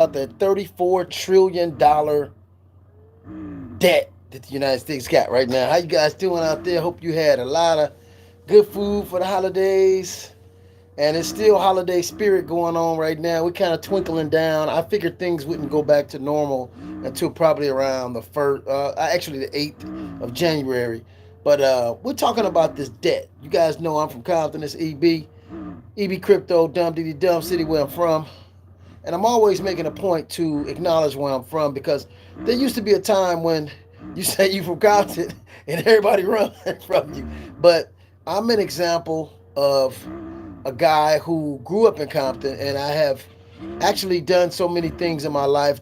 about the $34 trillion debt that the United States got right now. How you guys doing out there? Hope you had a lot of good food for the holidays. And it's still holiday spirit going on right now. We're kind of twinkling down. I figured things wouldn't go back to normal until probably around the first, actually the 8th of January. But we're talking about this debt. You guys know I'm from Compton. It's EB Crypto, Dumb Diddy Dumb City, where I'm from. And I'm always making a point to acknowledge where I'm from because there used to be a time when you say you from Compton and everybody run from you. But I'm an example of a guy who grew up in Compton, and I have actually done so many things in my life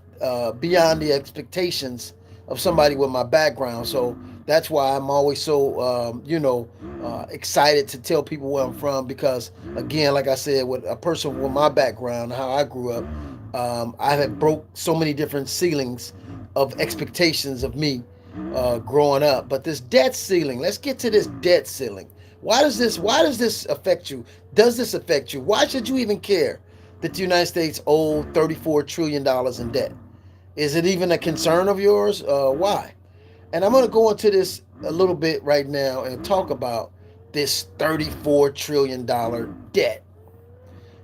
beyond the expectations of somebody with my background. So that's why I'm always so, excited to tell people where I'm from because, again, like I said, with a person with my background, how I grew up, I have broke so many different ceilings of expectations of me growing up. But this debt ceiling, let's get to this debt ceiling. Why does this affect you? Does this affect you? Why should you even care that the United States owed $34 trillion in debt? Is it even a concern of yours? Why? And I'm going to go into this a little bit right now and talk about this $34 trillion debt.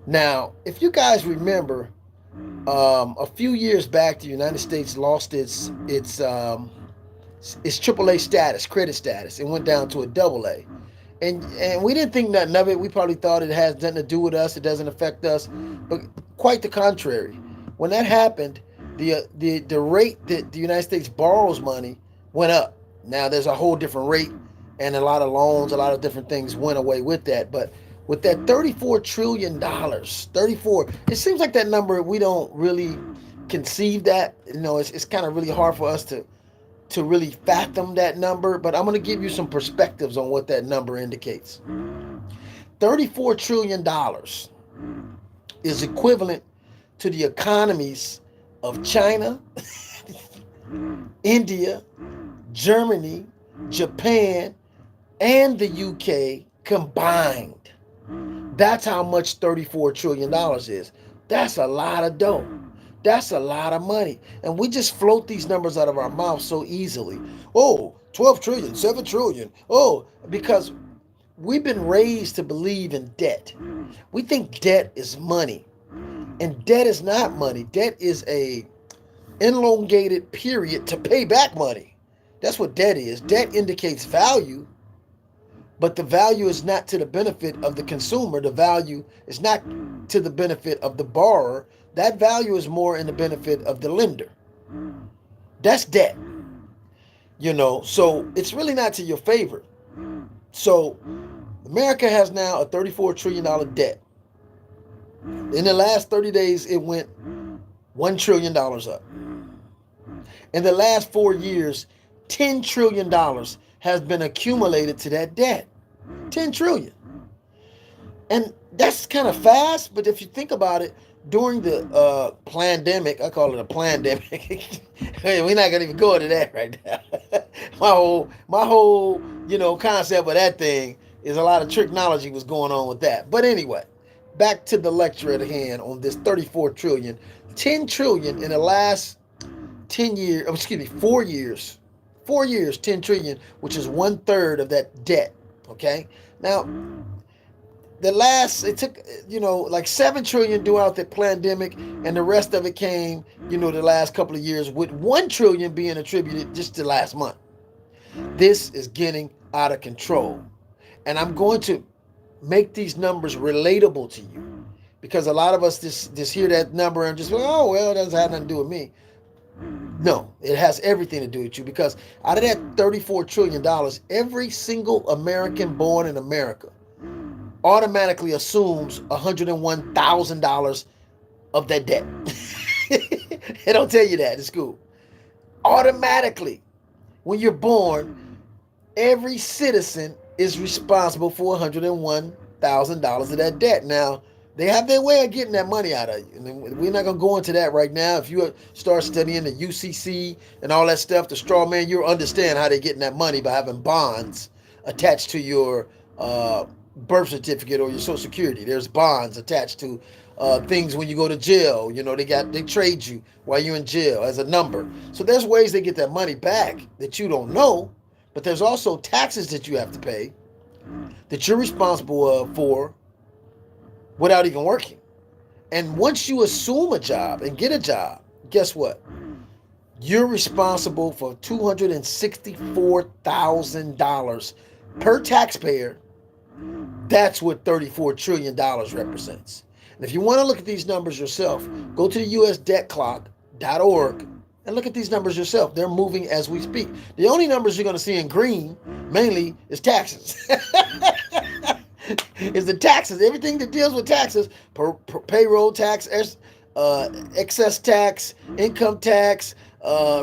Now, if you guys remember, a few years back, the United States lost its AAA status, credit status, and went down to a AA. And we didn't think nothing of it. We probably thought it has nothing to do with us. It doesn't affect us. But quite the contrary. When that happened, the rate that the United States borrows money went up. Now there's a whole different rate, and a lot of loans, a lot of different things went away with that. But with that $34 trillion, 34, it seems like that number we don't really conceive that. It's kind of really hard for us to really fathom that number, but I'm going to give you some perspectives on what that number indicates. $34 trillion is equivalent to the economies of China, India, Germany, Japan, and the UK combined. That's how much $34 trillion is. That's a lot of dough. That's a lot of money. And we just float these numbers out of our mouth so easily. Oh, 12 trillion, 7 trillion. Oh, because we've been raised to believe in debt. We think debt is money. And debt is not money. Debt is a elongated period to pay back money. That's what debt is. Debt indicates value, but the value is not to the benefit of the consumer. The value is not to the benefit of the borrower. That value is more in the benefit of the lender. That's debt. So it's really not to your favor. So America has now a $34 trillion debt. In the last 30 days, it went $1 trillion up. In the last 4 years, $10 trillion has been accumulated to that debt. 10 trillion. And that's kind of fast, but if you think about it, during the pandemic, I call it a pandemic. We're not gonna even go into that right now. my whole concept of that thing is a lot of technology was going on with that. But anyway, back to the lecture at hand on this 34 trillion. 10 trillion in the last 10 years, 4 years. 4 years, 10 trillion, which is 1/3 of that debt. Okay? Now, it took, like 7 trillion throughout the pandemic, and the rest of it came, the last couple of years, with 1 trillion being attributed just to last month. This is getting out of control. And I'm going to make these numbers relatable to you, because a lot of us just hear that number and just go, oh, well, it doesn't have nothing to do with me. No, it has everything to do with you, because out of that $34 trillion, every single American born in America automatically assumes $101,000 of that debt. They don't tell you that in school. Automatically, when you're born, every citizen is responsible for $101,000 of that debt. Now, they have their way of getting that money out of you. And we're not going to go into that right now. If you start studying the UCC and all that stuff, the straw man, you'll understand how they're getting that money by having bonds attached to your birth certificate or your Social Security. There's bonds attached to things when you go to jail. They trade you while you're in jail as a number. So there's ways they get that money back that you don't know, but there's also taxes that you have to pay that you're responsible for without even working. And once you assume a job and get a job, guess what? You're responsible for $264,000 per taxpayer. That's what $34 trillion represents. And if you want to look at these numbers yourself, go to the usdebtclock.org and look at these numbers yourself. They're moving as we speak. The only numbers you're going to see in green mainly is taxes. Is the taxes. Everything that deals with taxes, payroll tax, excess tax, income tax,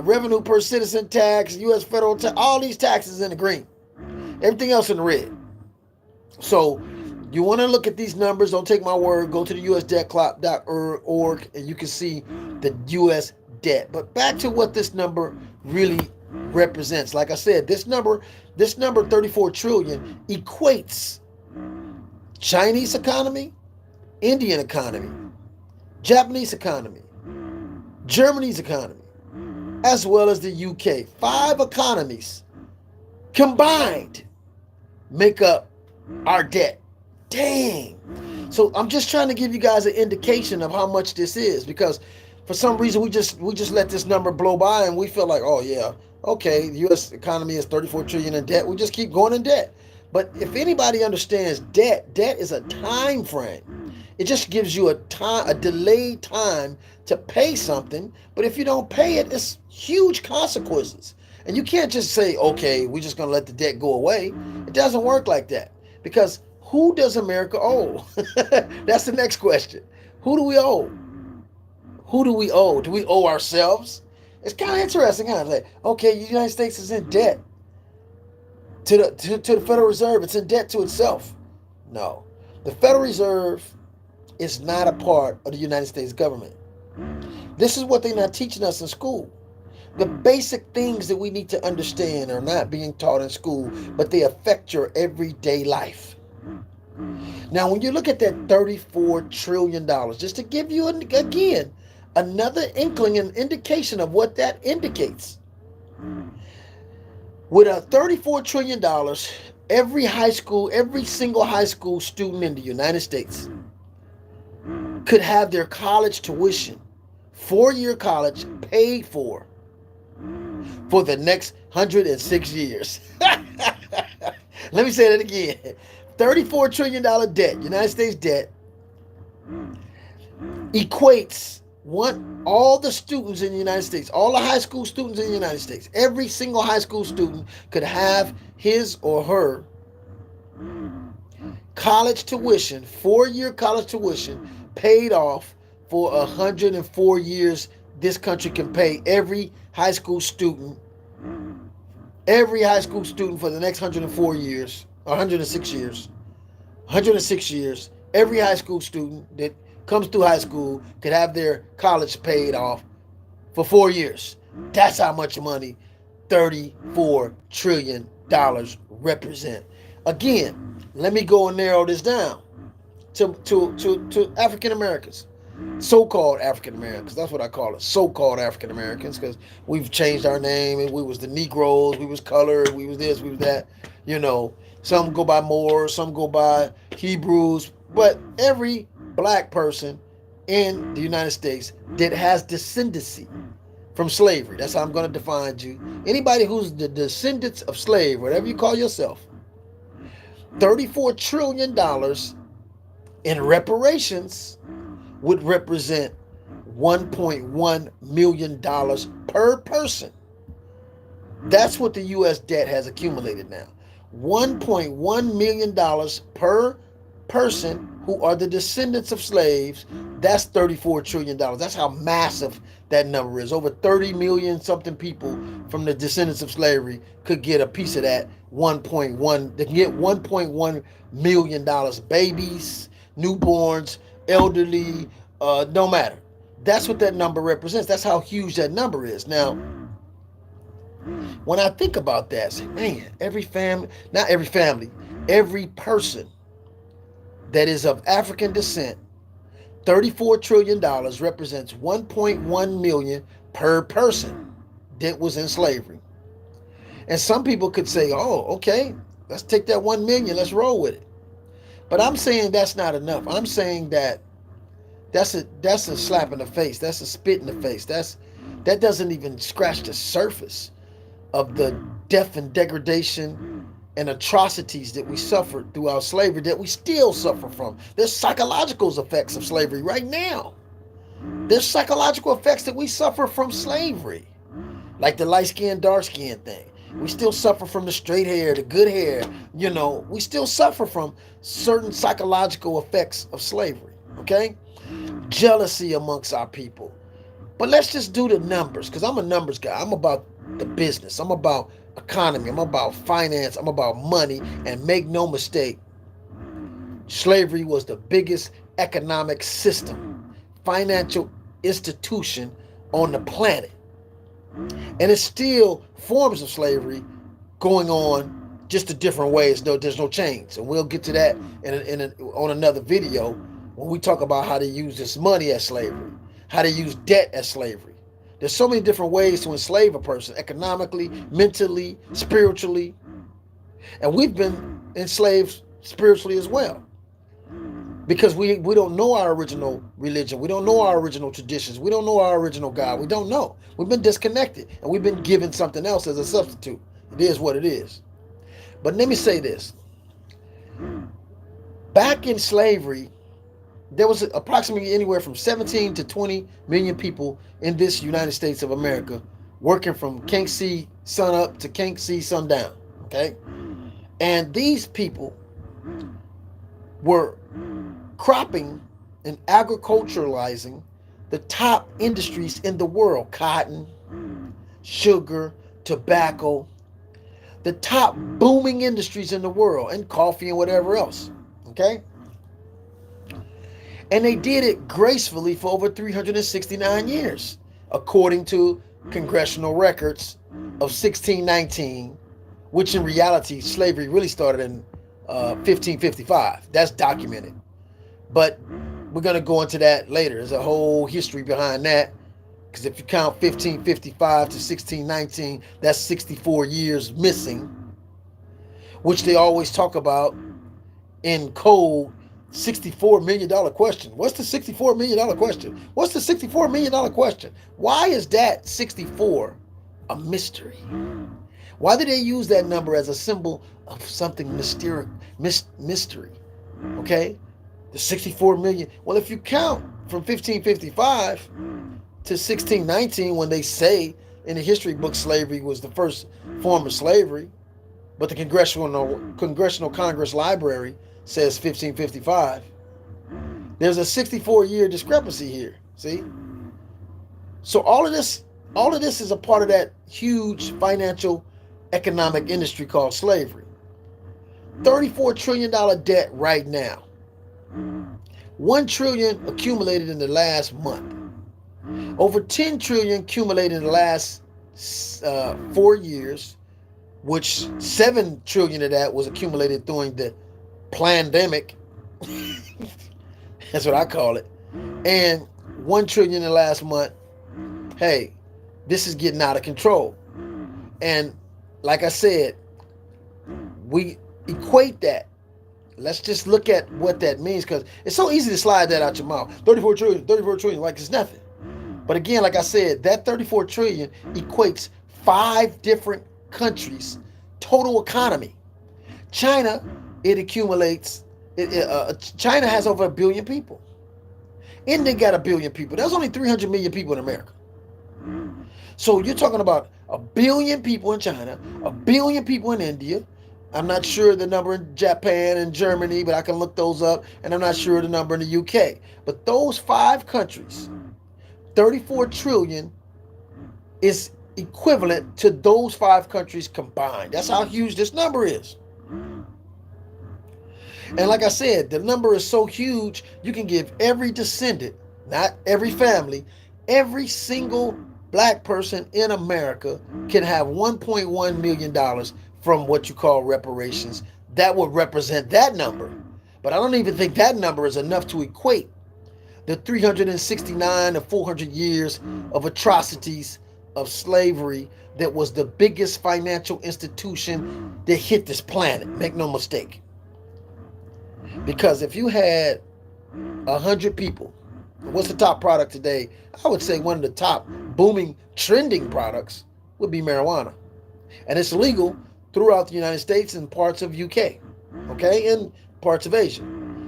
revenue per citizen tax, U.S. federal tax, all these taxes in the green. Everything else in the red. So you want to look at these numbers. Don't take my word. Go to the usdebtclock.org and you can see the U.S. debt. But back to what this number really represents. Like I said, this number 34 trillion equates Chinese economy, Indian economy, Japanese economy, Germany's economy, as well as the UK. 5 economies combined make up our debt. Dang. So I'm just trying to give you guys an indication of how much this is, because for some reason we just let this number blow by and we feel like, oh yeah, okay, the U.S. economy is 34 trillion in debt. We just keep going in debt. But if anybody understands debt is a time frame. It just gives you a delayed time to pay something. But if you don't pay it, it's huge consequences. And you can't just say, okay, we're just going to let the debt go away. It doesn't work like that. Because who does America owe? That's the next question. Who do we owe? Who do we owe? Do we owe ourselves? It's kind of interesting, huh? Like, okay, the United States is in debt to the Federal Reserve. It's in debt to itself. No. The Federal Reserve is not a part of the United States government. This is what they're not teaching us in school. The basic things that we need to understand are not being taught in school, but they affect your everyday life. Now, when you look at that $34 trillion, just to give you, again, another inkling and indication of what that indicates. With a $34 trillion, every single high school student in the United States could have their college tuition, 4-year college, paid for the next 106 years. Let me say that again. $34 trillion debt, United States debt, equates all the students in the United States, all the high school students in the United States, every single high school student could have his or her college tuition, 4-year college tuition, paid off for 104 years. This country can pay every high school student for the next 104 years, or 106 years. 106 years, every high school student that comes through high school could have their college paid off for 4 years. That's how much money $34 trillion represent. Again, let me go and narrow this down to African Americans. So-called African Americans. That's what I call it. So-called African Americans, because we've changed our name and we was the Negroes, we was colored, we was this, we was that. Some go by Moors, some go by Hebrews, but every black person in the United States that has descendancy from slavery. That's how I'm going to define you. Anybody who's the descendants of slave, whatever you call yourself, $34 trillion in reparations would represent $1.1 million per person. That's what the U.S. debt has accumulated now. $1.1 million per person who are the descendants of slaves. That's $34 trillion. That's how massive that number is. Over 30 million something people from the descendants of slavery could get a piece of that 1.1. They can get $1.1 million. Babies, newborns, elderly, no matter. That's what that number represents. That's how huge that number is. Now, when I think about that, I say, man, every person that is of African descent $34 trillion represents 1.1 million per person that was in slavery. And some people could say, oh, okay, let's take that 1 million, let's roll with it. But I'm saying that's not enough. I'm saying that that's a slap in the face. That's a spit in the face. That doesn't even scratch the surface of the death and degradation and atrocities that we suffered throughout slavery, that we still suffer from. There's psychological effects of slavery right now. There's psychological effects that we suffer from slavery, like the light skin, dark skin thing. We still suffer from the straight hair, the good hair. We still suffer from certain psychological effects of slavery. Okay? Jealousy amongst our people. But let's just do the numbers, because I'm a numbers guy. I'm about the business. I'm about economy. I'm about finance. I'm about money. And make no mistake, slavery was the biggest economic system, financial institution on the planet. And it's still forms of slavery going on, just a different ways. There's no change. And we'll get to that on another video when we talk about how to use this money as slavery, how to use debt as slavery. There's so many different ways to enslave a person, economically, mentally, spiritually. And we've been enslaved spiritually as well, because we don't know our original religion. We don't know our original traditions. We don't know our original God. We don't know. We've been disconnected, and we've been given something else as a substitute. It is what it is. But let me say this. Back in slavery, there was approximately anywhere from 17 to 20 million people in this United States of America working from can't see sun up to can't see sun down. Okay? And these people were cropping and agriculturalizing the top industries in the world: cotton, sugar, tobacco, the top booming industries in the world, and coffee and whatever else. Okay? And they did it gracefully for over 369 years, according to congressional records of 1619, which in reality, slavery really started in 1555. That's documented. But we're going to go into that later. There's a whole history behind that, because if you count 1555 to 1619, that's 64 years missing, which they always talk about in code. $64 million question. What's the $64 million question? What's the $64 million question? Why is that 64 a mystery? Why do they use that number as a symbol of something mystery? Okay? The 64 million. Well, if you count from 1555 to 1619, when they say in the history book slavery was the first form of slavery, but the Congressional Congress Library says 1555. There's a 64-year discrepancy here. See? So all of this is a part of that huge financial economic industry called slavery. $34 trillion debt right now. $1 trillion accumulated in the last month. Over $10 trillion accumulated in the last 4 years, which $7 trillion of that was accumulated during the pandemic. That's what I call it. And $1 trillion in the last month. Hey, this is getting out of control. And like I said, we equate that. Let's just look at what that means, because it's so easy to slide that out your mouth. 34 trillion, like it's nothing. But again, like I said, that 34 trillion equates 5 different countries' total economy. China, it accumulates. China has over 1 billion people. India got 1 billion people. There's only 300 million people in America. So you're talking about 1 billion people in China, 1 billion people in India. I'm not sure the number in Japan and Germany, but I can look those up. And I'm not sure the number in the UK. But those 5 countries, 34 trillion is equivalent to those 5 countries combined. That's how huge this number is. And like I said, the number is so huge, you can give every descendant, not every family, every single black person in America can have $1.1 million from what you call reparations. That would represent that number. But I don't even think that number is enough to equate the 369 to 400 years of atrocities of slavery that was the biggest financial institution that hit this planet. Make no mistake. Because if you had 100 people, what's the top product today? I would say one of the top booming, trending products would be marijuana. And it's legal throughout the United States and parts of UK, okay, and parts of Asia.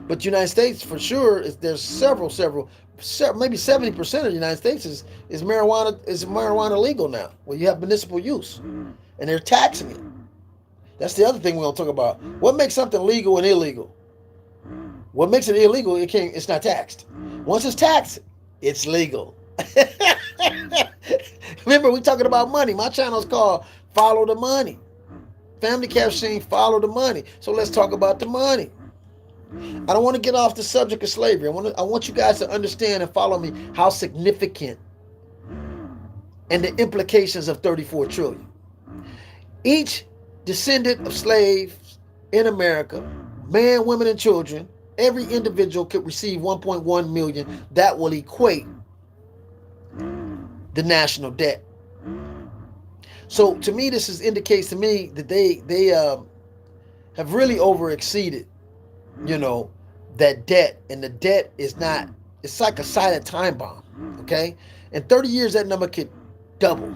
But the United States, for sure, there's several, maybe 70% of the United States is marijuana legal now. Well, you have municipal use, and they're taxing it. That's the other thing we don't talk about. What makes something legal and illegal? What makes it illegal? It's not taxed. Once it's taxed, it's legal. Remember, we're talking about money. My channel is called Follow the Money. Family Cash Follow the Money. So let's talk about the money. I don't want to get off the subject of slavery. I want you guys to understand and follow me how significant and the implications of 34 trillion. Each descendant of slaves in America, man, women, and children, every individual could receive 1.1 million. That will equate the national debt. So to me, this indicates to me that they have really overexceeded, that debt. And the debt is not, it's like a silent time bomb, okay? In 30 years, that number could double.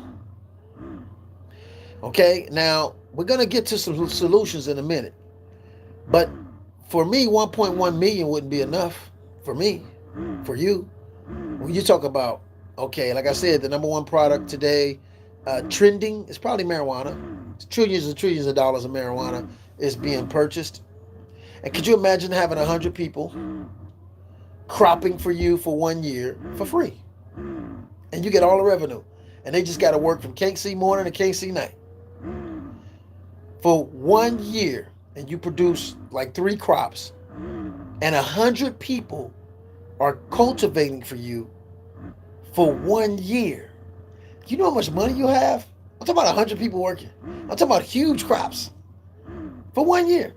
Okay, now we're going to get to some solutions in a minute. But for me, 1.1 million wouldn't be enough for me, for you. When you talk about, okay, like I said, the number one product today, trending, is probably marijuana. It's trillions and trillions of dollars of marijuana is being purchased. And could you imagine having 100 people cropping for you for 1 year for free? And you get all the revenue. And they just got to work from can't see morning to can't see night. For 1 year, and you produce like 3 crops, and 100 people are cultivating for you for 1 year. You know how much money you have? I'm talking about 100 people working. I'm talking about huge crops for 1 year.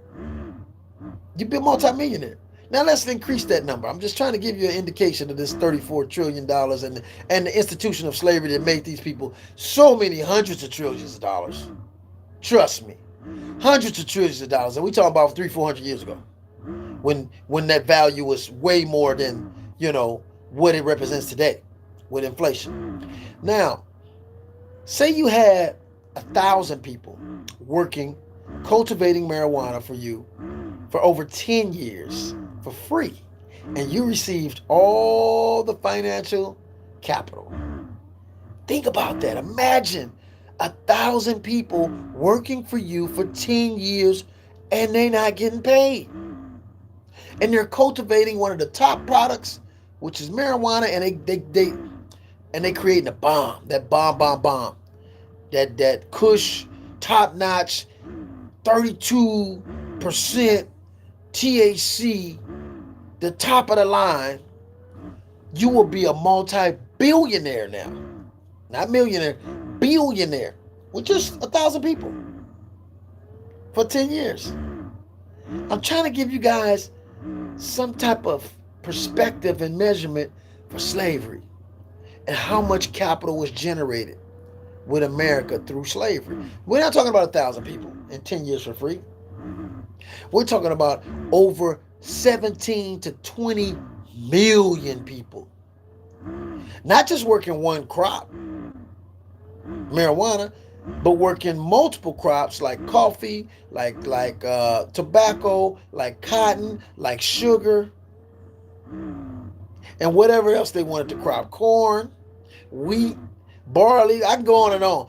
You'd be a multimillionaire. Now let's increase that number. I'm just trying to give you an indication of this $34 trillion and the institution of slavery that made these people so many hundreds of trillions of dollars. Trust me. Hundreds of trillions of dollars. And we're talking about 300-400 years ago. When that value was way more than, what it represents today with inflation. Now, say you had 1,000 people working, cultivating marijuana for you for over 10 years for free, and you received all the financial capital. Think about that. Imagine 1,000 people working for you for 10 years and they're not getting paid. And they're cultivating one of the top products, which is marijuana, and they creating a bomb. That bomb. That Kush, top-notch, 32% THC, the top of the line. You will be a multi-billionaire now. Not millionaire, billionaire. With just 1,000 people for 10 years. I'm trying to give you guys some type of perspective and measurement for slavery and how much capital was generated with America through slavery. We're not talking about 1,000 people in 10 years for free. We're talking about over 17 to 20 million people. Not just working one crop, marijuana, but working multiple crops like coffee, like tobacco, like cotton, like sugar, and whatever else they wanted to crop. Corn, wheat, barley, I can go on and on.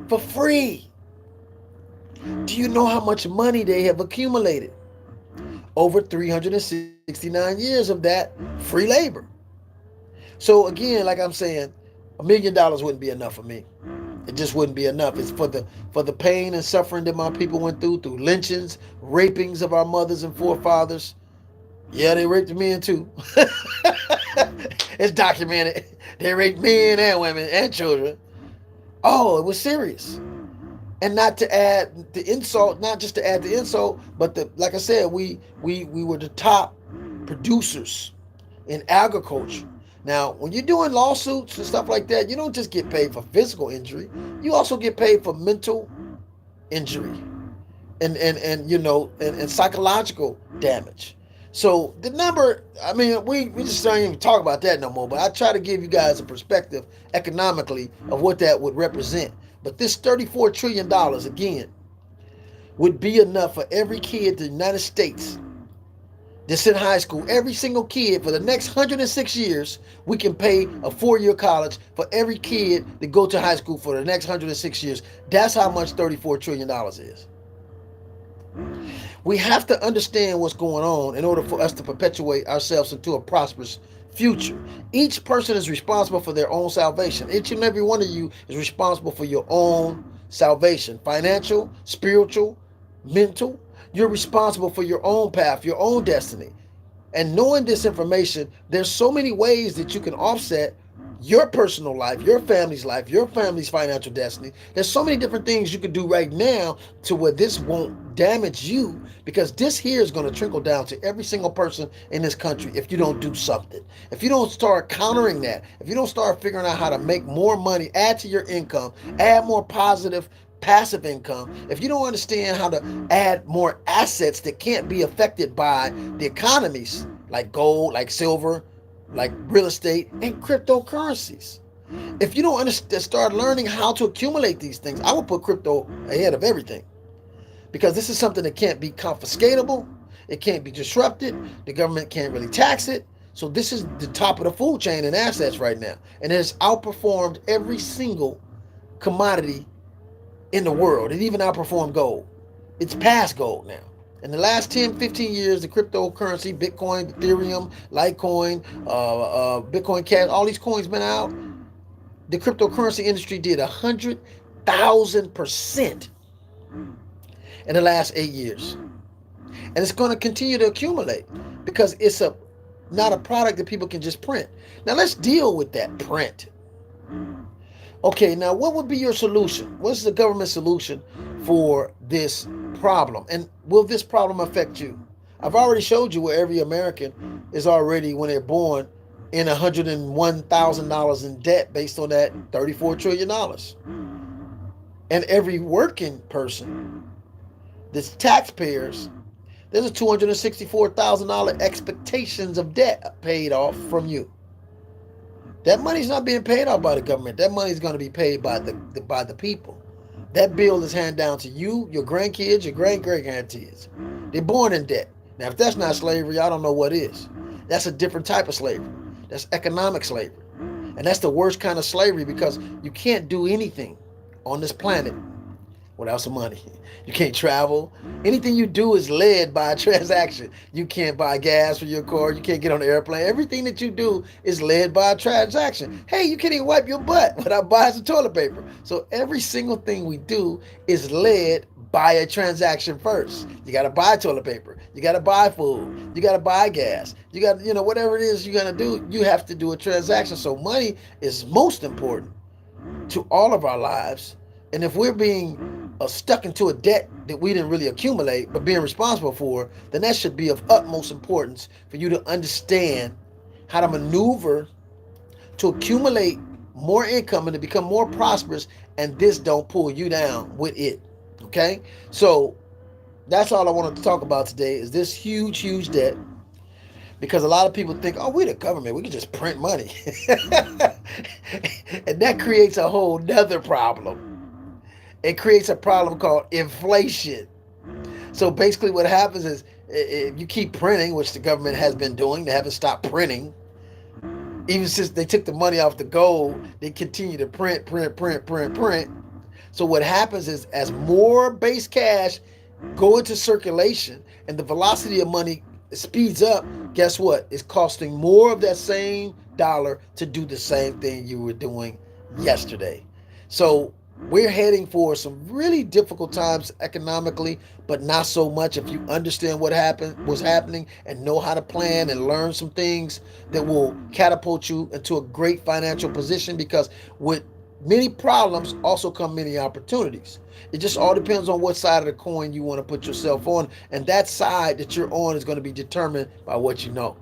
For free. Do you know how much money they have accumulated? Over 369 years of that free labor. So again, like I'm saying, $1 million wouldn't be enough for me. It just wouldn't be enough. It's for the pain and suffering that my people went through lynchings, rapings of our mothers and forefathers. Yeah, they raped men too. It's documented. They raped men and women and children. Oh, it was serious. And not to add the insult, not just to add the insult, but like I said, we were the top producers, in agriculture. Now, when you're doing lawsuits and stuff like that, you don't just get paid for physical injury. You also get paid for mental injury and and psychological damage. So the number, I mean, we just don't even talk about that no more. But I try to give you guys a perspective economically of what that would represent. But this $34 trillion again would be enough for every kid in the United States that's in high school. Every single kid for the next 106 years, we can pay a 4-year college for every kid that go to high school for the next 106 years. That's how much $34 trillion is. We have to understand what's going on in order for us to perpetuate ourselves into a prosperous future. Each person is responsible for their own salvation. Each and every one of you is responsible for your own salvation, financial, spiritual, mental. You're responsible for your own path, your own destiny. And knowing this information, there's so many ways that you can offset your personal life, your family's financial destiny. There's so many different things you can do right now to where this won't damage you, because this here is going to trickle down to every single person in this country if you don't do something. If you don't start countering that, if you don't start figuring out how to make more money, add to your income, add more positive passive income, if you don't understand how to add more assets that can't be affected by the economies, like gold, like silver, like real estate and cryptocurrencies. If you don't understand, start learning how to accumulate these things, I would put crypto ahead of everything, because this is something that can't be confiscatable. It can't be disrupted. The government can't really tax it. So this is the top of the food chain in assets right now. And it has outperformed every single commodity in the world. It even outperformed gold. It's past gold now. In the last 10, 15 years, the cryptocurrency, Bitcoin, Ethereum, Litecoin, Bitcoin Cash, all these coins been out. The cryptocurrency industry did 100,000% in the last 8 years. And it's going to continue to accumulate because it's not a product that people can just print. Now let's deal with that print. Okay, now what would be your solution? What's the government solution for this problem? And will this problem affect you? I've already showed you where every American is already, when they're born, in $101,000 in debt based on that $34 trillion. And every working person that's taxpayers, there's a $264,000 expectations of debt paid off from you. That money's not being paid off by the government. That money's going to be paid by the people. That bill is handed down to you, your grandkids, your great-great-grandkids. They're born in debt. Now, if that's not slavery, I don't know what is. That's a different type of slavery. That's economic slavery. And that's the worst kind of slavery, because you can't do anything on this planet without some money. You can't travel. Anything you do is led by a transaction. You can't buy gas for your car. You can't get on an airplane. Everything that you do is led by a transaction. Hey, you can't even wipe your butt without buying some toilet paper. So every single thing we do is led by a transaction first. You got to buy toilet paper. You got to buy food. You got to buy gas. You got, whatever it is you're going to do, you have to do a transaction. So money is most important to all of our lives. And if we're being stuck into a debt that we didn't really accumulate but being responsible for, then that should be of utmost importance for you to understand how to maneuver to accumulate more income and to become more prosperous, and this don't pull you down with it. Okay? So that's all I wanted to talk about today, is this huge debt. Because a lot of people think, oh, we're the government, we can just print money. And that creates a whole nother problem. It creates a problem called inflation. So basically what happens is, if you keep printing, which the government has been doing, they haven't stopped printing. Even since they took the money off the gold, they continue to print. So what happens is, as more base cash go into circulation and the velocity of money speeds up, guess what? It's costing more of that same dollar to do the same thing you were doing yesterday. So we're heading for some really difficult times economically, but not so much if you understand what's happening, and know how to plan and learn some things that will catapult you into a great financial position, because with many problems also come many opportunities. It just all depends on what side of the coin you want to put yourself on, and that side that you're on is going to be determined by what you know.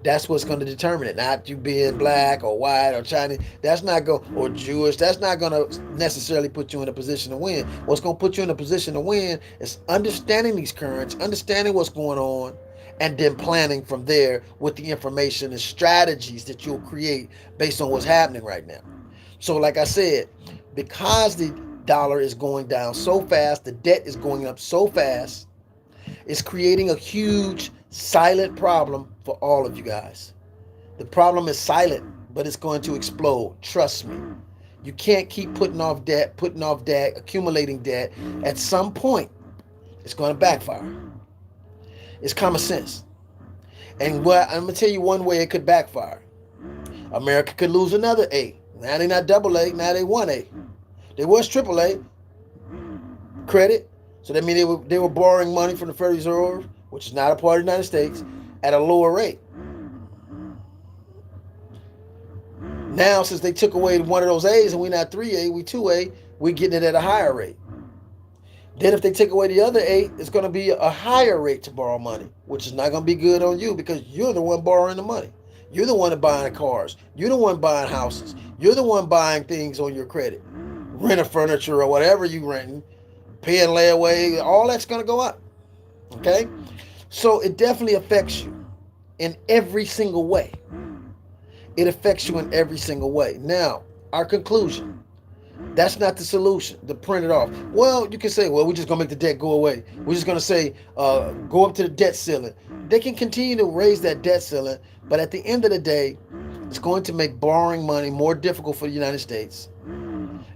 That's what's going to determine it. Not you being black or white or Chinese. That's not go or Jewish. That's not going to necessarily put you in a position to win. What's going to put you in a position to win is understanding these currents, understanding what's going on, and then planning from there with the information and strategies that you'll create based on what's happening right now. So, like I said, because the dollar is going down so fast, the debt is going up so fast, it's creating a huge silent problem for all of you guys. The problem is silent, but it's going to explode. Trust me. You can't keep putting off debt, accumulating debt. At some point, it's going to backfire. It's common sense. And I'm going to tell you one way it could backfire. America could lose another A. Now they're not double A, now they 1A. They was triple A credit. So that means they were borrowing money from the Federal Reserve, which is not a part of the United States, at a lower rate. Now, since they took away one of those A's and we're not 3A, we 2A, we're getting it at a higher rate. Then if they take away the other A, it's going to be a higher rate to borrow money, which is not going to be good on you because you're the one borrowing the money. You're the one buying cars. You're the one buying houses. You're the one buying things on your credit. Renting furniture or whatever you renting, paying layaway, all that's going to go up. Okay? So it definitely affects you in every single way. It affects you in every single way. Now, our conclusion. That's not the solution, to print it off. Well, you can say, well, we're just going to make the debt go away. We're just going to say, go up to the debt ceiling. They can continue to raise that debt ceiling, but at the end of the day, it's going to make borrowing money more difficult for the United States.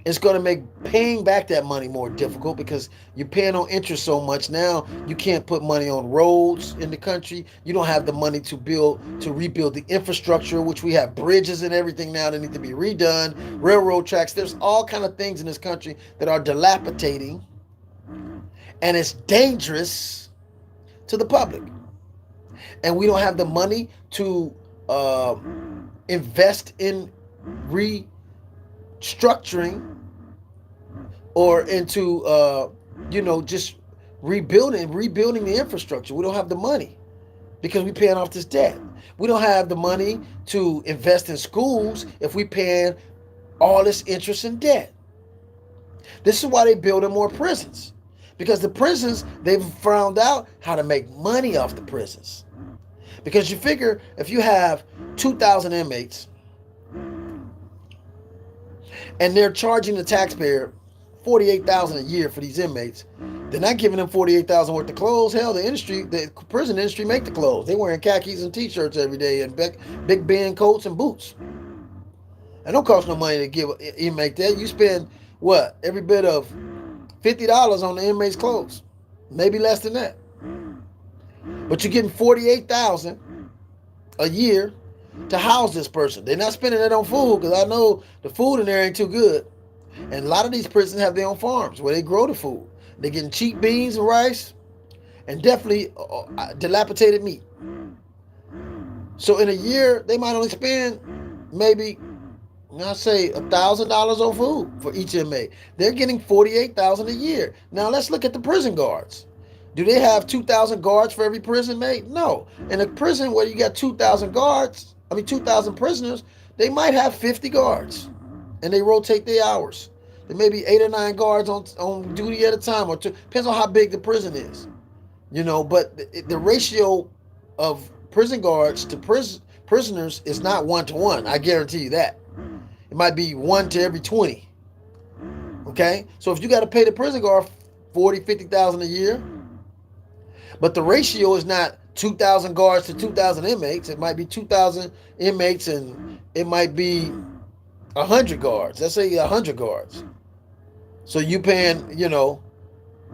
It's going to make paying back that money more difficult because you're paying on interest so much. Now you can't put money on roads in the country. You don't have the money to rebuild the infrastructure, which we have bridges and everything now that need to be redone, railroad tracks. There's all kind of things in this country that are dilapidating, and it's dangerous to the public. And we don't have the money to invest in restructuring or into just rebuilding the infrastructure. We don't have the money because we're paying off this debt. We don't have the money to invest in schools if we're paying all this interest and debt. This is why they're building more prisons, because the prisons, they've found out how to make money off the prisons. Because you figure if you have 2,000 inmates and they're charging the taxpayer $48,000 a year for these inmates, they're not giving them $48,000 worth of clothes. Hell, the prison industry make the clothes. They wearing khakis and t-shirts every day and big band coats and boots. It don't cost no money to give an inmate that. You spend what? Every bit of $50 on the inmate's clothes, maybe less than that. But you're getting $48,000 a year to house this person. They're not spending that on food because I know the food in there ain't too good. And a lot of these prisons have their own farms where they grow the food. They're getting cheap beans and rice and definitely dilapidated meat. So in a year, they might only spend maybe, I'll say $1,000 on food for each inmate. They're getting $48,000 a year. Now let's look at the prison guards. Do they have 2,000 guards for every prison mate? No. In a prison where you got 2,000 prisoners, they might have 50 guards. And they rotate their hours. There may be 8 or 9 guards on duty at a time, or two. Depends on how big the prison is. But the ratio of prison guards to prisoners is not 1-to-1. I guarantee you that. It might be 1 to every 20. Okay? So if you got to pay the prison guard $40,000, $50,000 a year, but the ratio is not 2,000 guards to 2,000 inmates. It might be 2,000 inmates and it might be 100 guards. Let's say 100 guards. So you paying,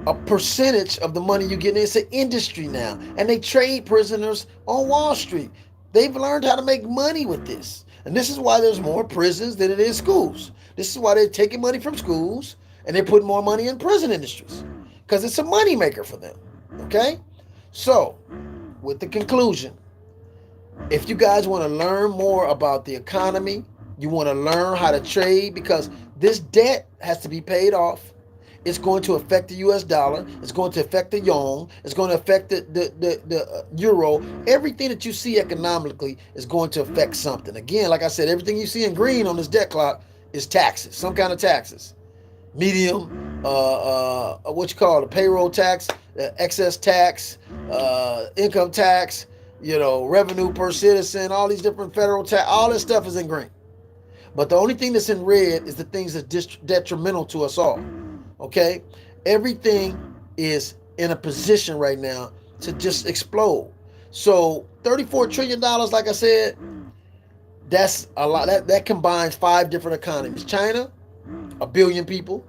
a percentage of the money you get. It's an industry now. And they trade prisoners on Wall Street. They've learned how to make money with this. And this is why there's more prisons than it is schools. This is why they're taking money from schools and they're putting more money in prison industries. Because it's a money maker for them. Okay? So, with the conclusion, if you guys want to learn more about the economy, you want to learn how to trade, because this debt has to be paid off. It's going to affect the U.S. dollar. It's going to affect the yuan. It's going to affect the euro. Everything that you see economically is going to affect something. Again, like I said, everything you see in green on this debt clock is taxes, some kind of taxes. Medium, what you call it, payroll tax, excess tax, income tax, revenue per citizen, all these different federal tax, all this stuff is in green. But the only thing that's in red is the things that's detrimental to us all. Okay? Everything is in a position right now to just explode. So $34 trillion, like I said, that's a lot. That combines 5 different economies. China, 1 billion people.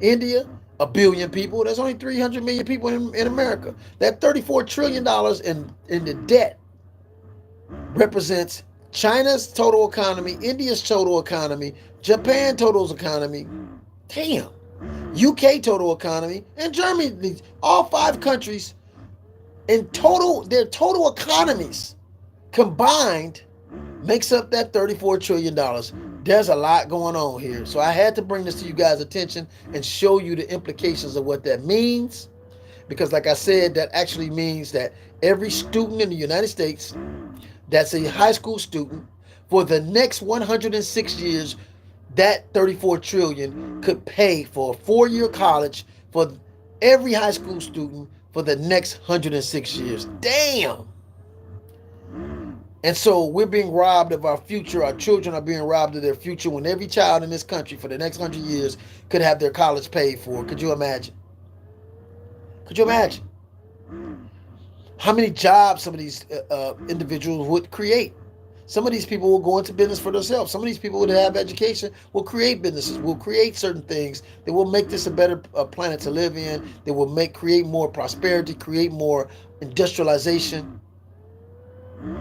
India, 1 billion people. There's only 300 million people in America. That $34 trillion in the debt represents China's total economy, India's total economy, Japan total economy, damn, UK total economy, and Germany. All 5 countries in total, their total economies combined makes up that $34 trillion. There's a lot going on here. So I had to bring this to you guys' attention and show you the implications of what that means. Because like I said, that actually means that every student in the United States that's a high school student, for the next 106 years, that 34 trillion could pay for a 4-year college for every high school student for the next 106 years. Damn. And so we're being robbed of our future. Our children are being robbed of their future when every child in this country for the next 100 years could have their college paid for. Could you imagine? Could you imagine how many jobs some of these individuals would create? Some of these people will go into business for themselves. Some of these people would have education, will create businesses, will create certain things that will make this a better planet to live in. That will create more prosperity, create more industrialization.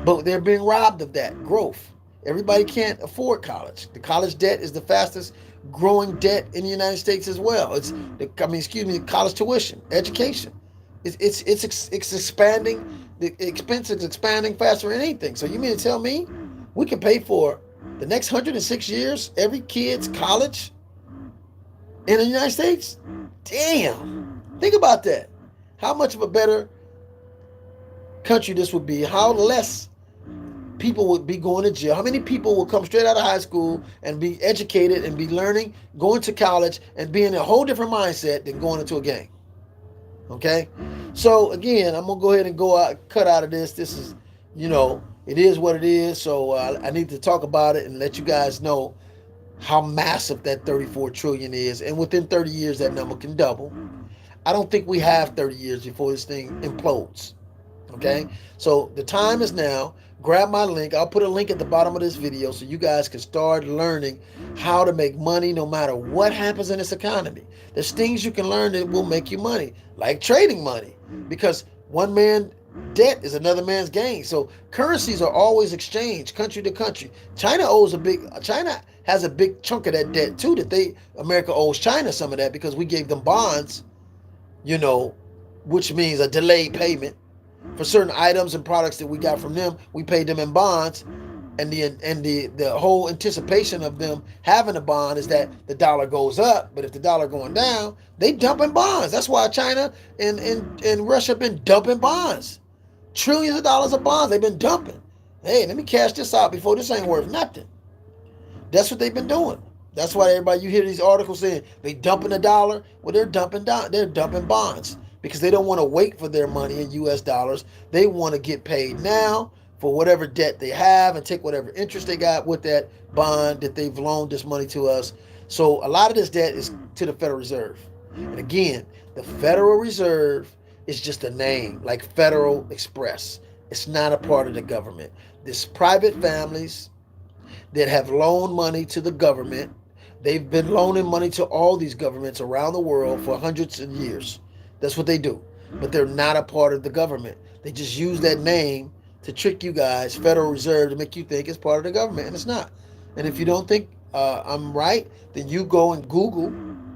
But they're being robbed of that growth. Everybody can't afford college. The college debt is the fastest growing debt in the United States as well. College tuition, education. It's expanding. The expense is expanding faster than anything. So you mean to tell me we can pay for the next 106 years every kid's college in the United States? Damn. Think about that. How much of a better country this would be? How less people would be going to jail? How many people will come straight out of high school and be educated and be learning, going to college and be in a whole different mindset than going into a gang? Okay, so again, I'm gonna go ahead and cut out of this. This is, it is what it is. So I need to talk about it and let you guys know how massive that 34 trillion is, and within 30 years that number can double. I don't think we have 30 years before this thing implodes. Okay, so the time is now. Grab my link. I'll put a link at the bottom of this video so you guys can start learning how to make money no matter what happens in this economy. There's things you can learn that will make you money, like trading money, because one man's debt is another man's gain. So currencies are always exchanged country to country. China has a big chunk of that debt too, America owes China some of that because we gave them bonds, which means a delayed payment. For certain items and products that we got from them, we paid them in bonds, and the whole anticipation of them having a bond is that the dollar goes up. But if the dollar going down, they dumping bonds. That's why China and Russia have been dumping bonds, trillions of dollars of bonds they've been dumping. Hey, let me cash this out before this ain't worth nothing. That's what they've been doing. That's why you hear these articles saying they dumping the dollar. Well, they're dumping bonds. Because they don't want to wait for their money in U.S. dollars. They want to get paid now for whatever debt they have and take whatever interest they got with that bond that they've loaned this money to us. So a lot of this debt is to the Federal Reserve. And again, the Federal Reserve is just a name, like Federal Express. It's not a part of the government. There's private families that have loaned money to the government. They've been loaning money to all these governments around the world for hundreds of years. That's what they do. But they're not a part of the government. They just use that name to trick you guys, Federal Reserve, to make you think it's part of the government, and it's not. And if you don't think I'm right, then you go and Google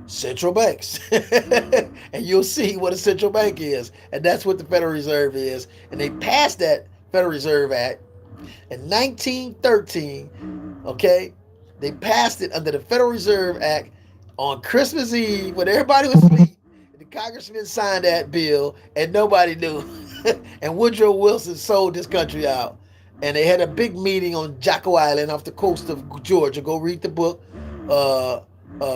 central banks, and you'll see what a central bank is. And that's what the Federal Reserve is. And they passed that Federal Reserve Act in 1913, okay? They passed it under the Federal Reserve Act On Christmas Eve, when everybody was asleep, the congressman signed that bill and nobody knew. And Woodrow Wilson sold this country out. And they had a big meeting on Jekyll Island off the coast of Georgia. Go read the book, uh,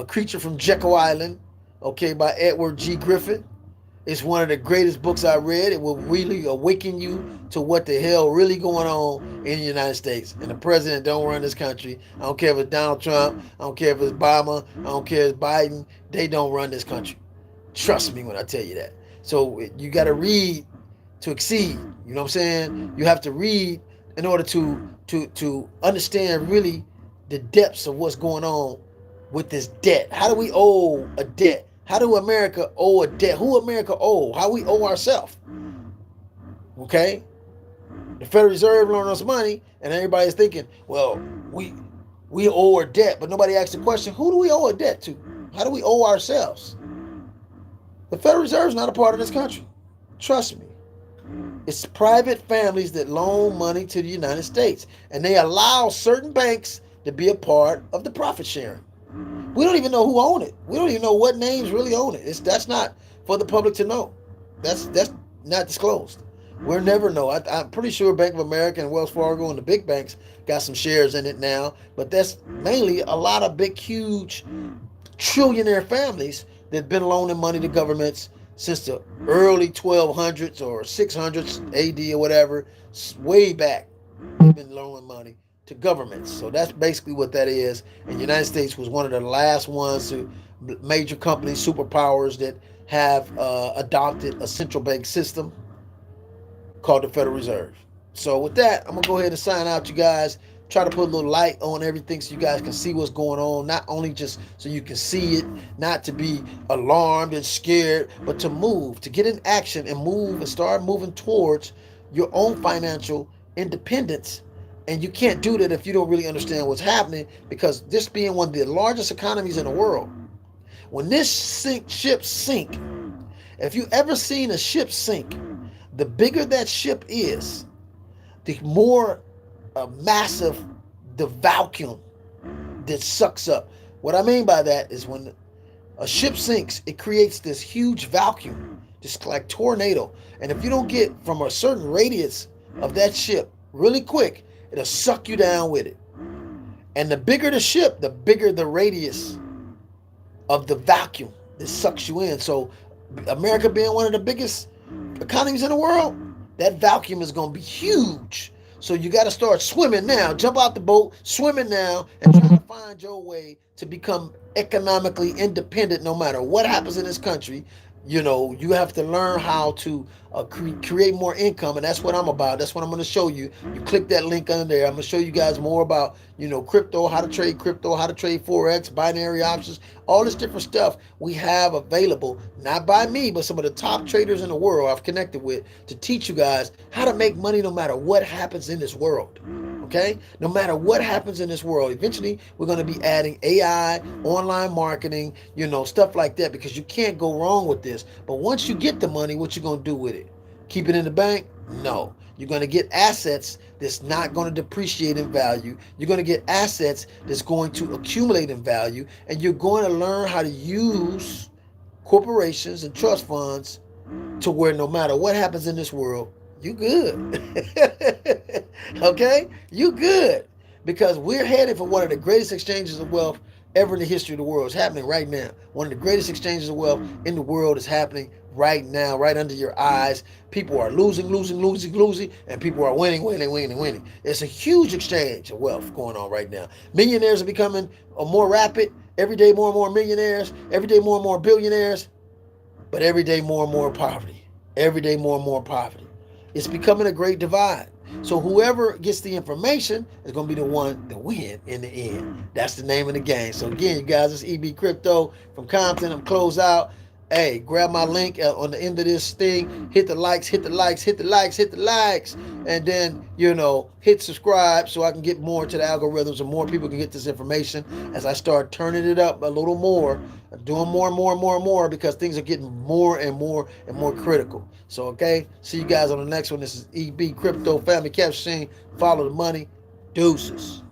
Creature from Jekyll Island, okay, by Edward G. Griffin. It's one of the greatest books I read. It will really awaken you to what the hell really going on in the United States. And the president don't run this country. I don't care if it's Donald Trump. I don't care if it's Obama. I don't care if it's Biden. They don't run this country. Trust me when I tell you that. So you got to read to exceed. You know what I'm saying? You have to read in order to understand really the depths of what's going on with this debt. How do we owe a debt? How do America owe a debt? Who America owe? How we owe ourselves? Okay? The Federal Reserve loaned us money, and everybody's thinking, well, we owe a debt, but nobody asks the question, who do we owe a debt to? How do we owe ourselves? The Federal Reserve is not a part of this country. Trust me. It's private families that loan money to the United States, and they allow certain banks to be a part of the profit sharing. We don't even know who own it. We don't even know what names really own it. That's not for the public to know. That's not disclosed. We'll never know. I'm pretty sure Bank of America and Wells Fargo and the big banks got some shares in it now, but that's mainly a lot of big, huge trillionaire families that've been loaning money to governments since the early 1200s or 600s AD or whatever, way back. They've been loaning money to governments. So that's basically what that is. And the United States was one of the last ones to major companies, superpowers that have adopted a central bank system called the Federal Reserve. So with that, I'm going to go ahead and sign out, you guys. Try to put a little light on everything so you guys can see what's going on. Not only just so you can see it, not to be alarmed and scared, but to move, to get in action and move and start moving towards your own financial independence. And you can't do that if you don't really understand what's happening, because this being one of the largest economies in the world, when this ship sink, if you ever seen a ship sink, the bigger that ship is, the more massive the vacuum that sucks up. What I mean by that is when a ship sinks, it creates this huge vacuum, just like tornado. And if you don't get from a certain radius of that ship really quick, it'll suck you down with it. And the bigger the ship, the bigger the radius of the vacuum that sucks you in. So America being one of the biggest economies in the world, that vacuum is going to be huge. So you got to start swimming now. Jump out the boat, swimming now, and try to find your way to become economically independent no matter what happens in this country. You know, you have to learn how to create more income, and that's what I'm about. That's what I'm going to show you. You click that link under there. I'm going to show you guys more about, crypto, how to trade Forex, binary options, all this different stuff we have available, not by me, but some of the top traders in the world I've connected with to teach you guys how to make money no matter what happens in this world. Okay? No matter what happens in this world, eventually we're going to be adding AI, online marketing, stuff like that, because you can't go wrong with this. But once you get the money, what you going to do with it? Keep it in the bank? No. You're going to get assets that's not going to depreciate in value. You're going to get assets that's going to accumulate in value, and you're going to learn how to use corporations and trust funds to where no matter what happens in this world, you good. Okay? You good. Because we're headed for one of the greatest exchanges of wealth ever in the history of the world. It's happening right now. One of the greatest exchanges of wealth in the world is happening right now, right under your eyes. People are losing, and people are winning. It's a huge exchange of wealth going on right now. Millionaires are becoming more rapid. Every day more and more millionaires. Every day more and more billionaires. But every day more and more poverty. Every day more and more poverty. It's becoming a great divide. So whoever gets the information is going to be the one to win in the end. That's the name of the game. So again, you guys, it's EB Crypto from Compton. I'm close out. Hey, grab my link on the end of this thing. Hit the likes. And then, hit subscribe so I can get more into the algorithms and more people can get this information as I start turning it up a little more, doing more and more because things are getting more and more critical. So, okay, see you guys on the next one. This is EB Crypto Family Capture Scene. Follow the money. Deuces.